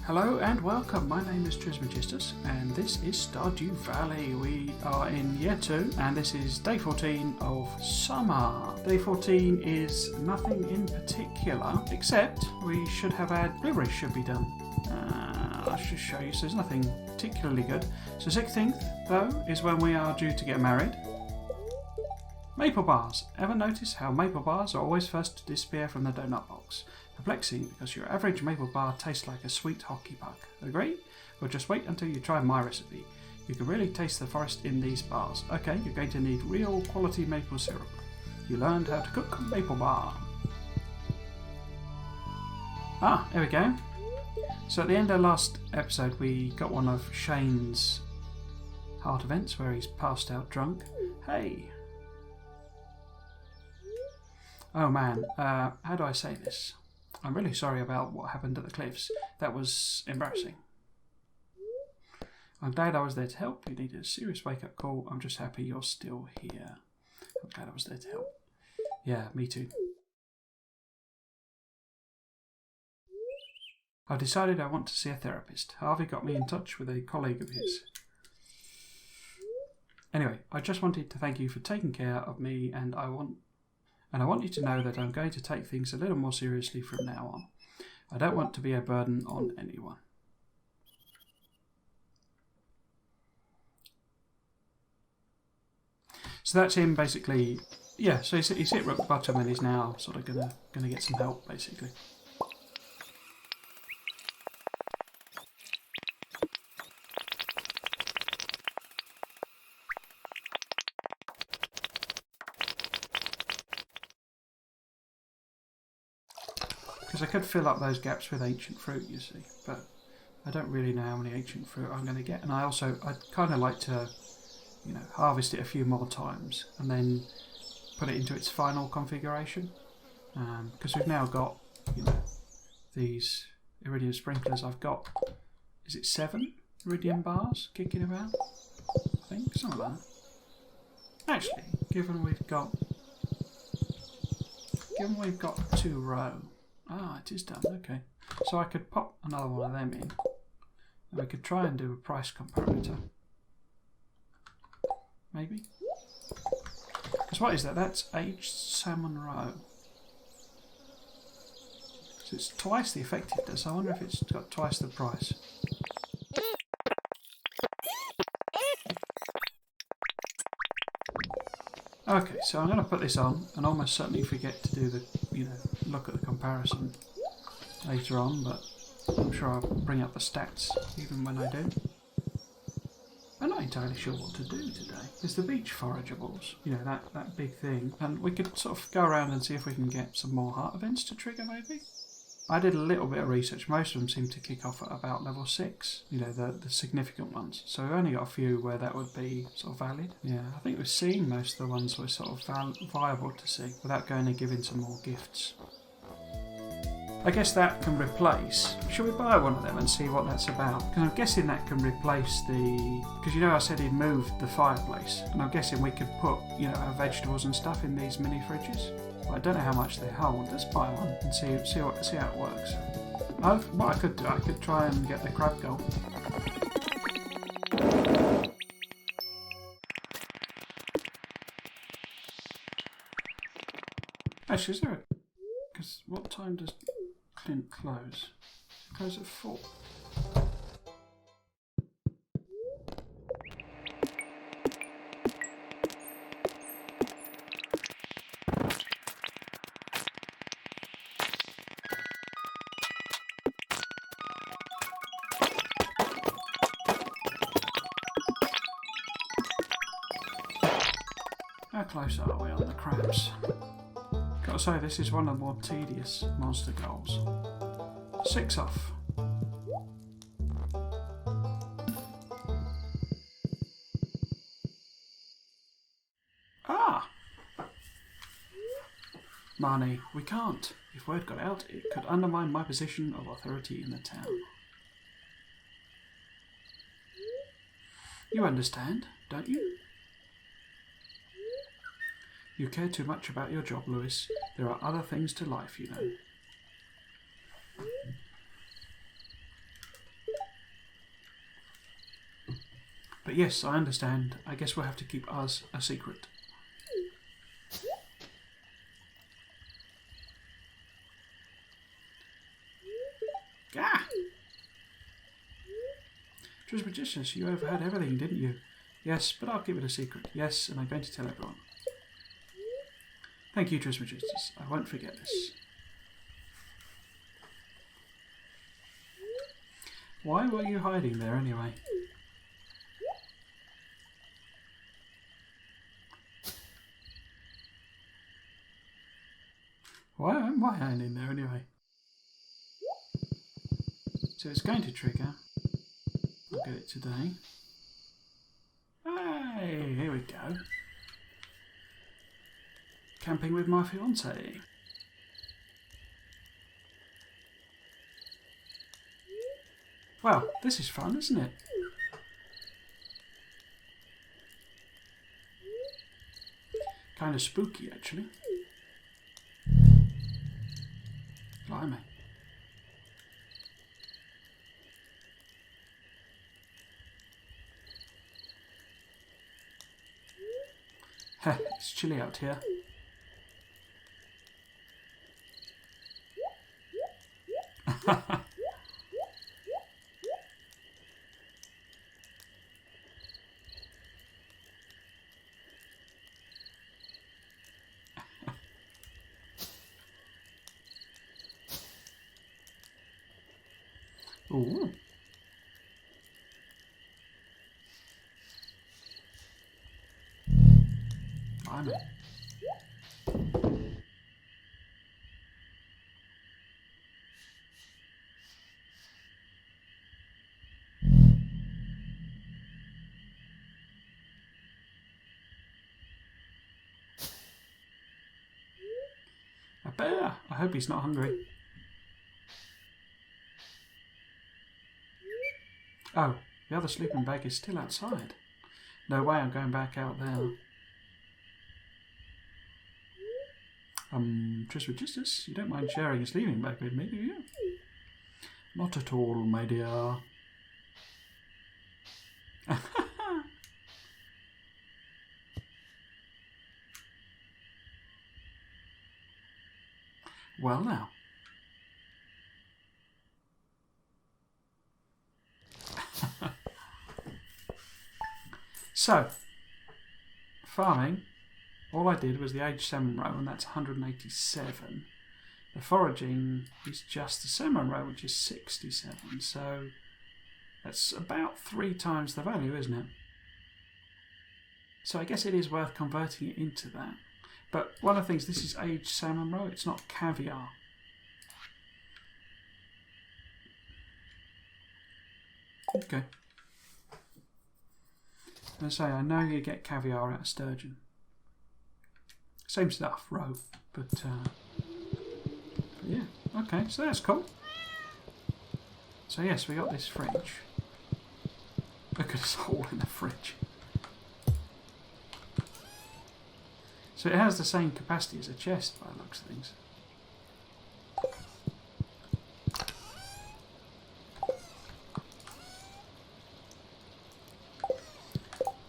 Hello and welcome, my name is Trismegistus and this is Stardew Valley. We are in year 2 and this is day 14 of summer. Day 14 is nothing in particular except we should have had blueberries should be done. I'll just show you, so there's nothing particularly good. So 16th though is when we are due to get married. Maple bars. Ever notice how maple bars are always first to disappear from the donut box? Perplexing because your average maple bar tastes like a sweet hockey puck. Agree? Well, just wait until you try my recipe. You can really taste the forest in these bars. Okay, you're going to need real quality maple syrup. You learned how to cook maple bar. Ah, there we go. So at the end of last episode we got one of Shane's heart events where he's passed out drunk. Hey! Oh man, how do I say this? I'm really sorry about what happened at the cliffs. That was embarrassing. I'm glad I was there to help. You needed a serious wake-up call. I'm just happy you're still here. I'm glad I was there to help. Yeah, me too. I've decided I want to see a therapist. Harvey got me in touch with a colleague of his. Anyway, I just wanted to thank you for taking care of me and I want you to know that I'm going to take things a little more seriously from now on. I don't want to be a burden on anyone. So that's him basically, yeah, so he's hit rock bottom and he's now sort of gonna get some help basically. Because I could fill up those gaps with ancient fruit, you see, but I don't really know how many ancient fruit I'm going to get. And I'd kind of like to, harvest it a few more times and then put it into its final configuration. Because we've now got, these iridium sprinklers. I've got, is it 7 iridium bars kicking about? I think, something like that. Actually, given we've got 2 row. Ah, it is done, okay. So I could pop another one of them in. And we could try and do a price comparator. Maybe? Because what is that? That's aged salmon roe. So it's twice the effectiveness. I wonder if it's got twice the price. Okay, so I'm going to put this on and almost certainly forget to do the, look at the comparison later on, but I'm sure I'll bring up the stats even when I do. I'm not entirely sure what to do today. There's the beach forageables, that big thing, and we could sort of go around and see if we can get some more heart events to trigger maybe. I did a little bit of research. Most of them seem to kick off at about level 6, the significant ones. So we've only got a few where that would be sort of valid. Yeah, I think we've seen most of the ones we're sort of viable to see without going and giving some more gifts. I guess that can replace... Should we buy one of them and see what that's about? Because I'm guessing that can replace the... Because I said he'd moved the fireplace. And I'm guessing we could put, our vegetables and stuff in these mini fridges. I don't know how much they hold. Let's buy one and see how it works. What I could do, I could try and get the crab goal. Actually, is there a... Because what time does Clint close? It closes at 4. How close are we on the crabs? Gotta say, this is one of the more tedious monster goals. 6 off. Ah! Marnie, we can't. If word got out, it could undermine my position of authority in the town. You understand, don't you? You care too much about your job, Lewis. There are other things to life, you know. But yes, I understand. I guess we'll have to keep ours a secret. Ah! Trismegistus, you overheard everything, didn't you? Yes, but I'll keep it a secret. Yes, and I'm going to tell everyone. Thank you, Trismegistus. I won't forget this. Why were you hiding there anyway? Why am I hiding there anyway? So it's going to trigger. I'll get it today. Hey, here we go. Camping with my fiance. Well, this is fun, isn't it? Kind of spooky, actually. Blimey. Heh, it's chilly out here. Ooh. Blimey. A bear! I hope he's not hungry. Oh, the other sleeping bag is still outside. No way I'm going back out there. Trismegistus, you don't mind sharing a sleeping bag with me, do you? Not at all, my dear. Well now. So, farming, all I did was the aged salmon roe, and that's 187. The foraging is just the salmon roe, which is 67. So, that's about 3 times the value, isn't it? So I guess it is worth converting it into that. But one of the things, this is aged salmon roe, it's not caviar. Okay. I say, I know you get caviar out of sturgeon. Same stuff, roe, but yeah, okay, so that's cool. So yes, we got this fridge. Look at this hole in the fridge. So it has the same capacity as a chest by the looks of things.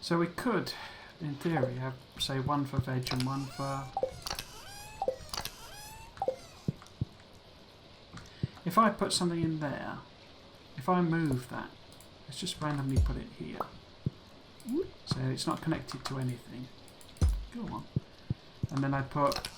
So we could, in theory, have, say, one for veg and one for... If I put something in there, if I move that, let's just randomly put it here. So it's not connected to anything. Go on. And then I put...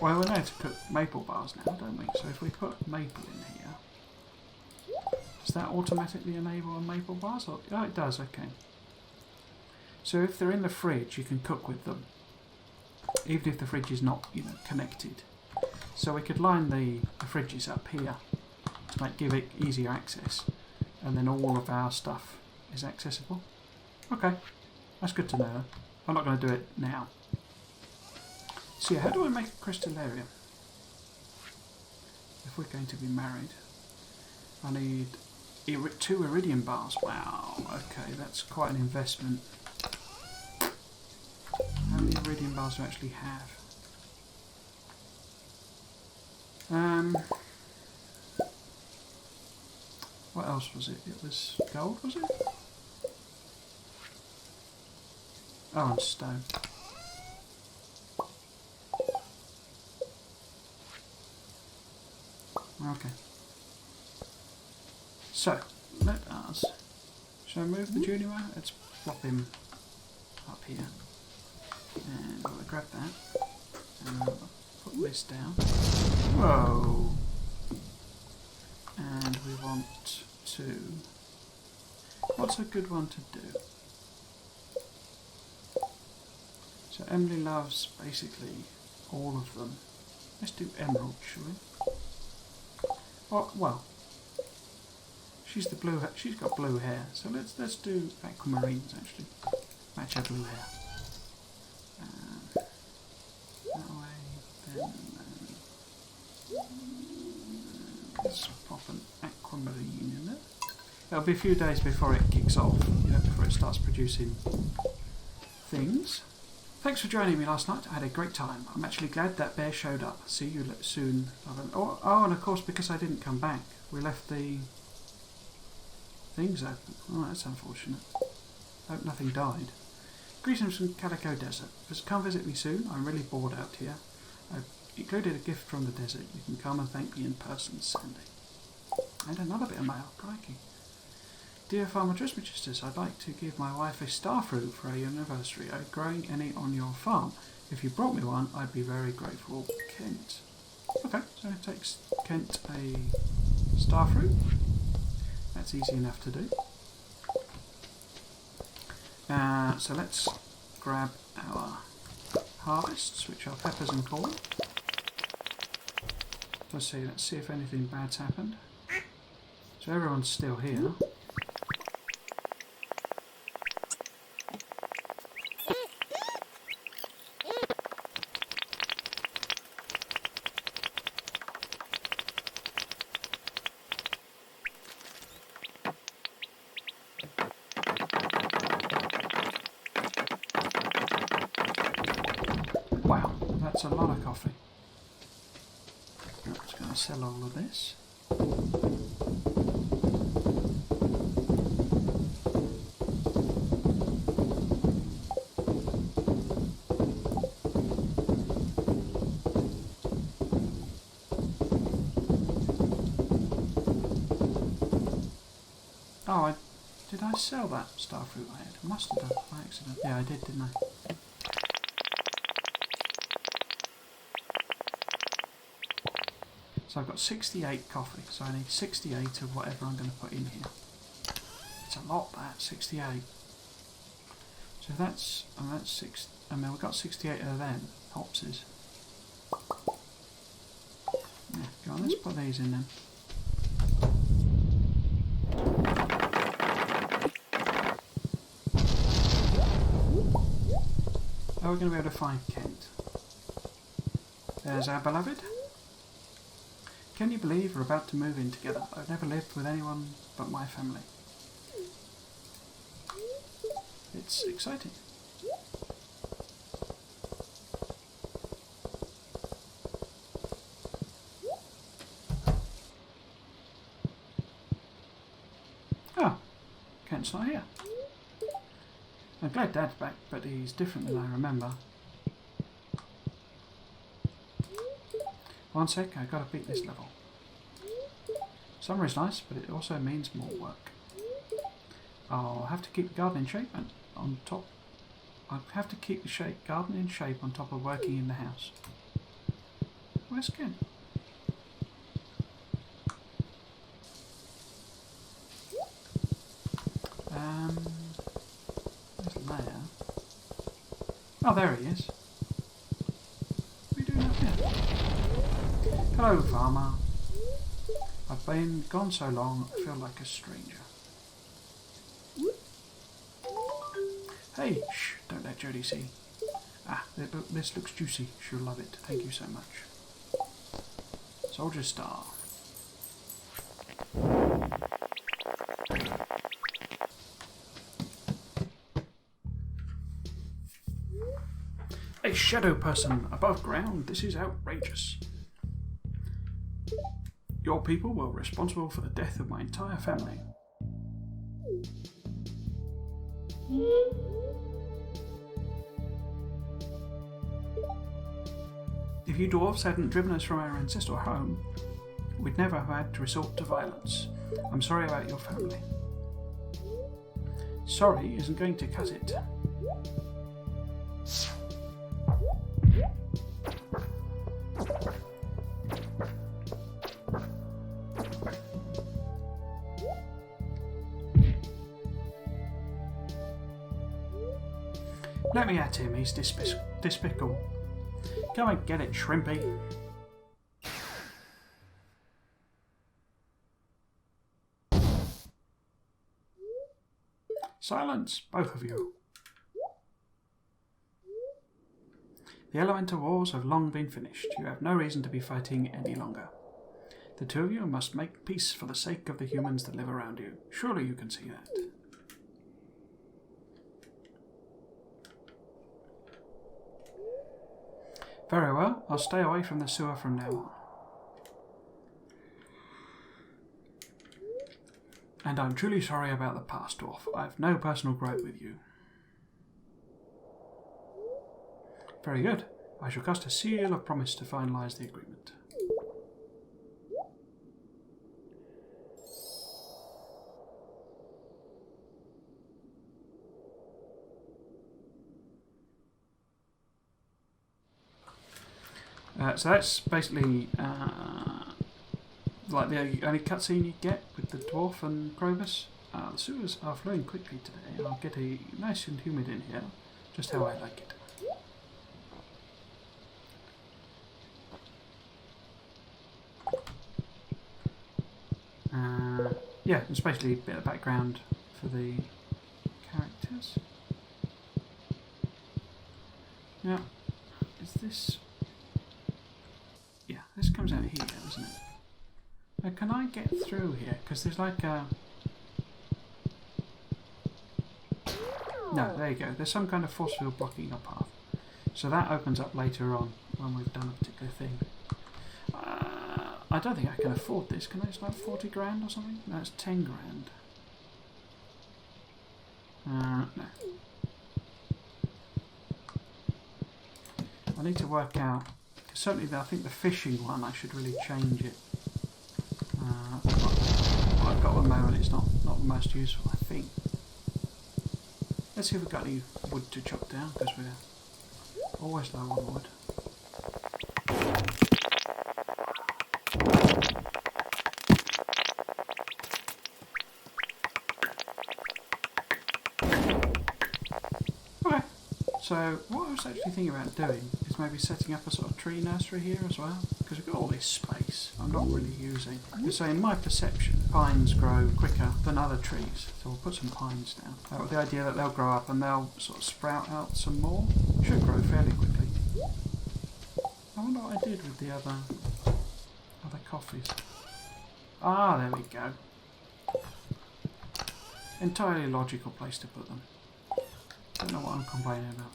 Well, we know to cook maple bars now, don't we? So if we put maple in here, does that automatically enable maple bars? Or, oh, it does, okay. So if they're in the fridge, you can cook with them, even if the fridge is not, you know, connected. So we could line the fridges up here to give it easier access, and then all of our stuff is accessible. Okay, that's good to know. I'm not going to do it now. So yeah, how do I make a crystallarium? If we're going to be married, I need 2 iridium bars. Wow, okay, that's quite an investment. How many iridium bars do I actually have? What else was it? It was gold, was it? Oh, and stone. Okay. So, let us... Shall I move the junior? Let's plop him up here. And we'll grab that. And we'll put this down. Whoa! And we want to... What's a good one to do? So Emily loves basically all of them. Let's do emerald, shall we? Oh, well, she's the blue. She's got blue hair, so let's do aquamarines actually. Match her blue hair. That way, then let's pop an aquamarine in there. It'll be a few days before it kicks off, before it starts producing things. Thanks for joining me last night. I had a great time. I'm actually glad that bear showed up. See you soon. Oh, and of course, because I didn't come back, we left the things open. Oh, that's unfortunate. Hope nothing died. Greetings from Calico Desert. Just come visit me soon. I'm really bored out here. I've included a gift from the desert. You can come and thank me in person, Sandy. And another bit of mail. Crikey. Dear Farmer Trismegistus, I'd like to give my wife a starfruit for our anniversary. Are you growing any on your farm? If you brought me one, I'd be very grateful. Kent. Okay, so it takes Kent a starfruit. That's easy enough to do. So let's grab our harvests, which are peppers and corn. Let's see if anything bad's happened. So everyone's still here. Wow, that's a lot of coffee. I'm just going to sell all of this. Oh, did I sell that starfruit I had? I must have done by accident. Yeah, I did, didn't I? So I've got 68 coffee, so I need 68 of whatever I'm going to put in here. It's a lot, that, 68. So that's 6, we've got 68 of them, hopses. Yeah, go on, let's put these in then. Are we going to be able to find Kent? There's our beloved. Can you believe we're about to move in together? I've never lived with anyone but my family. It's exciting. Oh, Kent's not here. I'm glad Dad's back, but he's different than I remember. One sec, I've got to beat this level. Summer is nice, but it also means more work. I'll have to keep the garden in shape and on top. I'll have to keep the garden in shape on top of working in the house. Where's Ken? Where's Leia? Oh, there he is. What are you doing up here? Hello, farmer. I've been gone so long, I feel like a stranger. Hey, shh, don't let Jodie see. Ah, this looks juicy. She'll love it. Thank you so much. Soldier Star. A shadow person above ground. This is outrageous. Your people were responsible for the death of my entire family. If you dwarves hadn't driven us from our ancestral home, we'd never have had to resort to violence. I'm sorry about your family. Sorry isn't going to cut it. Let me at him, he's despicable. Come and get it, Shrimpy. Silence, both of you. The elemental wars have long been finished. You have no reason to be fighting any longer. The two of you must make peace for the sake of the humans that live around you. Surely you can see that. Very well, I'll stay away from the sewer from now on. And I'm truly sorry about the past, dwarf. I have no personal gripe with you. Very good. I shall cast a seal of promise to finalise the agreement. So that's basically like the only cutscene you get with the dwarf and Krobus. The sewers are flowing quickly today. I'll get a nice and humid in here, just how I like it. Yeah, it's basically a bit of background for the characters. Now, is this... Yeah, this comes out here, doesn't it? Now, can I get through here? Because there's like a... No, there you go. There's some kind of force field blocking your path. So that opens up later on when we've done a particular thing. I don't think I can afford this. Can I? It's like 40 grand or something? No, it's 10 grand. No. I need to work out. Certainly, I think the fishing one, I should really change it. What I've got at the moment is not the most useful, I think. Let's see if we've got any wood to chop down, because we're always low on wood. Okay, so what I was actually thinking about doing is maybe setting up a sort of tree nursery here as well, because we've got all this space I'm not really using. So in my perception, pines grow quicker than other trees, so we'll put some pines down. With the idea that they'll grow up and they'll sort of sprout out some more. Should grow fairly quickly. I wonder what I did with the other coffees. Ah, there we go. Entirely logical place to put them. Don't know what I'm complaining about.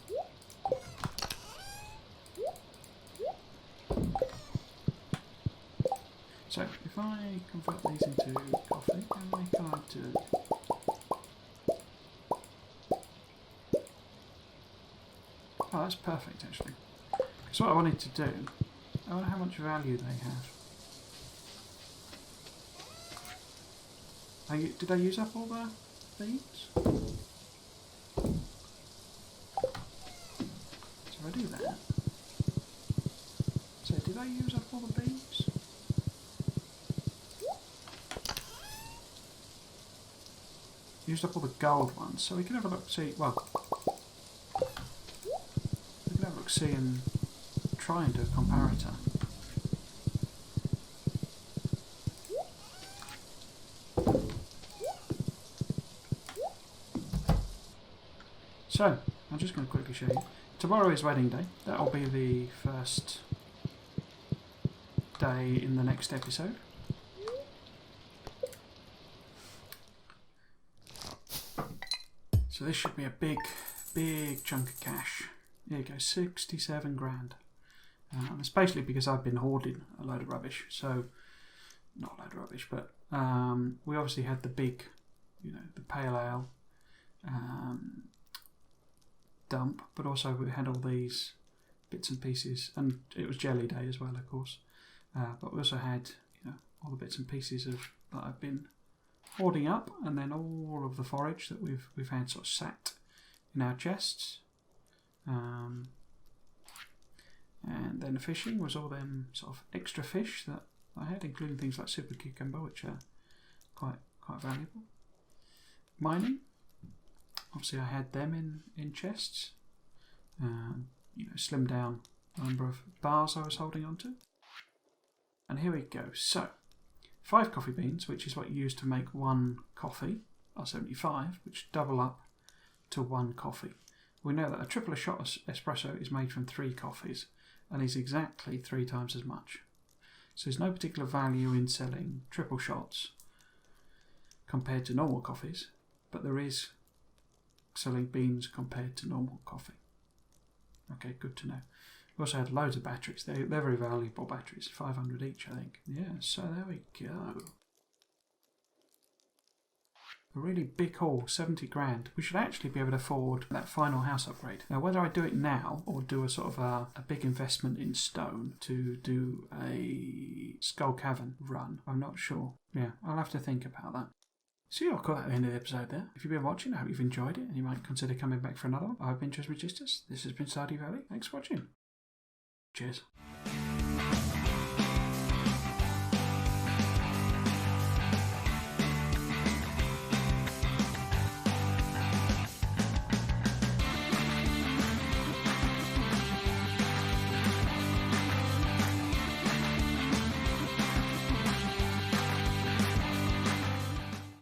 So, if I convert these into coffee, how many can I do? Oh, that's perfect actually. Because what I wanted to do, I wonder how much value they have. Did I use up all the beads? So if I do that, so did I use up all the beads? Used up all the gold ones, so we can have a look, see, well, we can have a look, see and try and do a comparator. So, I'm just going to quickly show you. Tomorrow is wedding day. That'll be the first day in the next episode. So this should be a big chunk of cash. There you go, 67 grand. It's basically because I've been hoarding a load of rubbish. So, not a load of rubbish, but we obviously had the big, the pale ale dump, but also we had all these bits and pieces, and it was jelly day as well, of course. But we also had, all the bits and pieces that I've been hoarding up, and then all of the forage that we've had sort of sat in our chests. And then the fishing was all them sort of extra fish that I had, including things like super cucumber, which are quite valuable. Mining, obviously I had them in chests. Slimmed down the number of bars I was holding on to. And here we go. So, 5 coffee beans, which is what you use to make 1 coffee, are 75, which double up to 1 coffee. We know that a triple shot espresso is made from 3 coffees and is exactly 3 times as much. So there's no particular value in selling triple shots compared to normal coffees, but there is selling beans compared to normal coffee. Okay, good to know. We also had loads of batteries. They're very valuable batteries, 500 each, I think. Yeah, so there we go. A really big haul, 70 grand. We should actually be able to afford that final house upgrade. Now, whether I do it now or do a sort of a big investment in stone to do a Skull Cavern run, I'm not sure. Yeah, I'll have to think about that. So yeah, I'll call that the end of the episode there. If you've been watching, I hope you've enjoyed it and you might consider coming back for another one. I've been Tuesday GMT. This has been Stardew Valley. Thanks for watching. Cheers.